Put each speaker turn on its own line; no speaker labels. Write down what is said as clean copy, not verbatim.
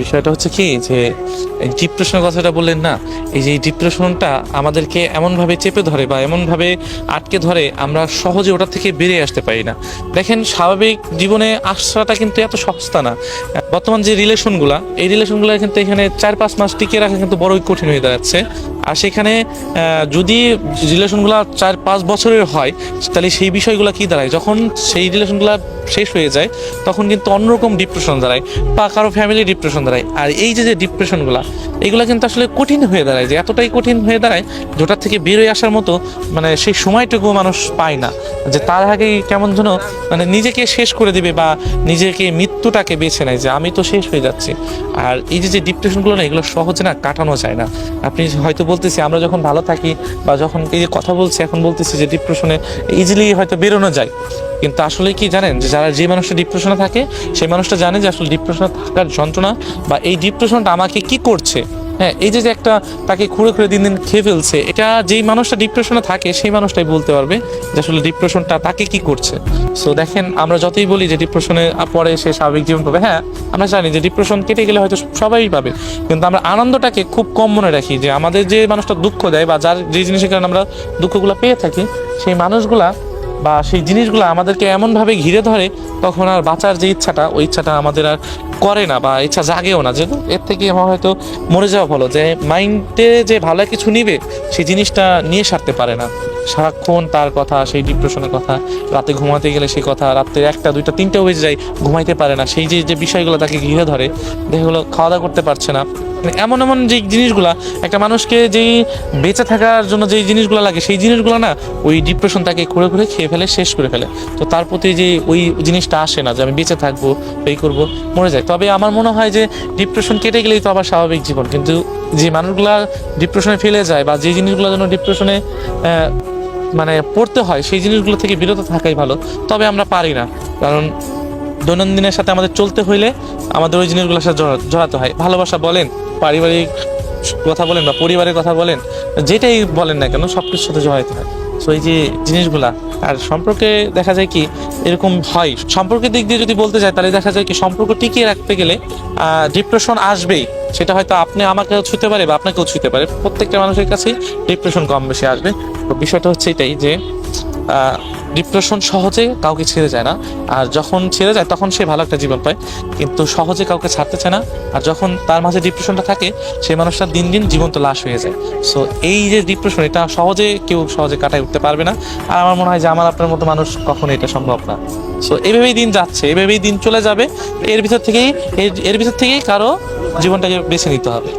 বিষয়টা হচ্ছে কি যে ডিপ্রেশনের কথাটা বললেন না, এই যে ডিপ্রেশনটা আমাদেরকে এমনভাবে চেপে ধরে বা এমনভাবে আটকে ধরে, আমরা সহজে ওটা থেকে বেরিয়ে আসতে পারি না। দেখেন, স্বাভাবিক জীবনে আসাটা কিন্তু এত সস্তা না। বর্তমান যে রিলেশনগুলা, এই রিলেশনগুলো কিন্তু এখানে 4-5 মাস টিকিয়ে রাখা কিন্তু বড়ই কঠিন হয়ে দাঁড়াচ্ছে। আর সেখানে যদি রিলেশনগুলো 4-5 বছরের হয়, তাহলে সেই বিষয়গুলো কি দাঁড়ায়, যখন সেই রিলেশনগুলো শেষ হয়ে যায় তখন কিন্তু অন্যরকম ডিপ্রেশন দাঁড়ায় বা কারো ফ্যামিলি ডিপ্রেশন দাঁড়ায়। আর এই যে ডিপ্রেশনগুলো, এগুলো কিন্তু আসলে কঠিন হয়ে দাঁড়ায়, যে এতটাই কঠিন হয়ে দাঁড়ায় যেটার থেকে বেরোয় আসার মতো মানে সেই সময়টুকু মানুষ পায় না, যে তার আগেই কেমন যেন মানে নিজেকে শেষ করে দিবে বা নিজেকে মৃত্যুটাকে বেছে নেয় যে আমি তো শেষ হয়ে যাচ্ছি। আর এই যে ডিপ্রেশনগুলো না, এগুলো সহজে না কাটানো যায় না। আপনি হয়তো বলতেছি আমরা যখন ভালো থাকি বা যখন এই যে কথা বলছি এখন বলতেছি যে ডিপ্রেশনে ইজিলি হয়তো বেরোনো যায়, কিন্তু আসলে কি জানেন যে যে মানুষটা ডিপ্রেশনে থাকে সেই মানুষটা জানে যে আসলে ডিপ্রেশনে থাকার যন্ত্রণা বা এই ডিপ্রেশনটা আমাকে কি করছে। হ্যাঁ, এই যে একটা তাকে খুঁড়ে খুঁড়ে দিন দিন খেয়ে ফেলছে, এটা যেই মানুষটা ডিপ্রেশনে থাকে সেই মানুষটাই বলতে পারবে যে আসলে ডিপ্রেশনটা তাকে কি করছে। সো দেখেন, আমরা যতই বলি যে ডিপ্রেশনে পরে সে স্বাভাবিক জীবন পাবে, হ্যাঁ আমরা জানি যে ডিপ্রেশন কেটে গেলে হয়তো সবাই পাবে, কিন্তু আমরা আনন্দটাকে খুব কম মনে রাখি। যে আমাদের যে মানুষটা দুঃখ দেয় বা যার যে জিনিসের কারণে আমরা দুঃখগুলো পেয়ে থাকি, সেই মানুষগুলা বা সেই জিনিসগুলো আমাদেরকে এমনভাবে ঘিরে ধরে, তখন আর বাঁচার যে ইচ্ছাটা, ওই ইচ্ছাটা আমাদের আর করে না বা ইচ্ছা জাগেও না। যে এর থেকে আমার হয়তো মরে যাওয়া ভালো, যে মাইন্ডে যে ভালো কিছু নিবে সেই জিনিসটা নিয়ে সারতে পারে না। সারাক্ষণ তার কথা, সেই ডিপ্রেশনের কথা, রাতে ঘুমাতে গেলে সেই কথা, রাত্রে 1টা 2টা 3টাও বেজে যায়, ঘুমাইতে পারে না। সেই যে বিষয়গুলো তাকে ঘিরে ধরে, দেখেগুলো খাওয়া দাওয়া করতে পারছে না। এমন এমন যে জিনিসগুলা একটা মানুষকে যেই বেঁচে থাকার জন্য যেই জিনিসগুলো লাগে, সেই জিনিসগুলো না ওই ডিপ্রেশন তাকে ঘুরে ঘুরে খেয়ে ফেলে, শেষ করে ফেলে। তো তার প্রতি যে ওই জিনিসটা আসে না যে আমি বেঁচে থাকবো, এই করবো, মরে যায়। তবে আমার মনে হয় যে ডিপ্রেশন কেটে গেলেই তো আবার স্বাভাবিক জীবন। কিন্তু যে মানুষগুলা ডিপ্রেশনে ফেলে যায় বা যে জিনিসগুলো যেন ডিপ্রেশনে মানে পড়তে হয়, সেই জিনিসগুলো থেকে বিরত থাকাই ভালো। তবে আমরা পারি না, কারণ দৈনন্দিনের সাথে আমাদের চলতে হইলে আমাদের ওই জিনিসগুলোর সাথে জড়াতে হয়। ভালোবাসা বলেন, পারিবারিক কথা বলেন বা পরিবারের কথা বলেন, যেটাই বলেন না কেন, সব কিছুর সাথে জড়াইতে হয়। সো এই যে জিনিসগুলা, আর সম্পর্কে দেখা যায় কি এরকম হয়, সম্পর্কের দিক দিয়ে যদি বলতে যাই তাহলে দেখা যায় কি সম্পর্ক টিকিয়ে রাখতে গেলে ডিপ্রেশন আসবেই। সেটা হয়তো আপনি আমাকেও ছুঁতে পারে বা আপনাকেও ছুঁতে পারে, প্রত্যেকটা মানুষের কাছেই ডিপ্রেশন কম বেশি আসবে। তো বিষয়টা হচ্ছে এটাই যে ডিপ্রেশন সহজে কাউকে ছেড়ে যায় না, আর যখন ছেড়ে যায় তখন সে ভালো একটা জীবন পায়, কিন্তু সহজে কাউকে ছাড়তে চায় না। আর যখন তার মাঝে ডিপ্রেশনটা থাকে, সেই মানুষটা দিন দিন জীবন্ত লাশ হয়ে যায়। সো এই যে ডিপ্রেশন, এটা কেউ সহজে কাটায় উঠতে পারবে না। আর আমার মনে হয় যে আমার আপনার মতো মানুষ কখনো এটা সম্ভব না। সো এভাবেই দিন যাচ্ছে, এভাবেই দিন চলে যাবে। এর ভিতর থেকেই কারো জীবনটাকে বেছে নিতে হবে।